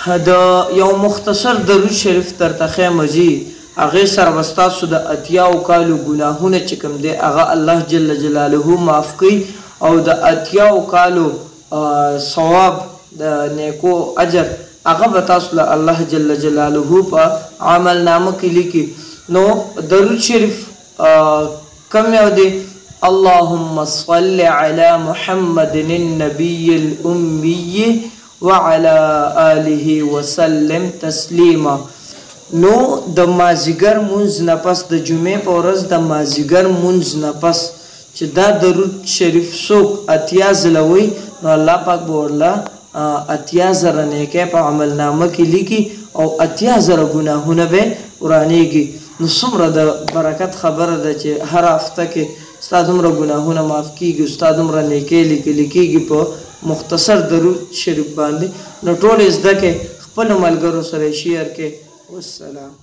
د یو مختصر درود شریف درته ښیم جي هغې سره به ستاسو د اتیاو کالو ګناهونه چې کوم دی هغه الله جل جلاله معاف کوي او د اتیاو کالو ثواب د نیکو اجر هغه به تاسو له الله جل جلاله په عمل نامه کې لیکي. نو درود شریف کوم یو دی؟ اللهم صل على محمد النبي الأمي وعلى آله وسلم تسلیما. نو د مازیګر مونځ نه پس د جمعې په ورځ د مازیګر مونځ نه پس چې دا درود شریف څوک اتیا ځله وایي نو الله پاک به ورله اتیا زره نیکۍ په عمل نامه کې لیکي او اتیا زره ګناهونه به ورانیږي. نو څومره د برکت خبره ده چې هر هفته کې ستا دومره ګناهونه معاف کېږي، ستا دومره نیکۍ لیکلي کېږي په مختصر درود شریف باندې. نو ټول یې زده کړئ، خپلو ملګرو سره یې شیر کړئ. والسلام.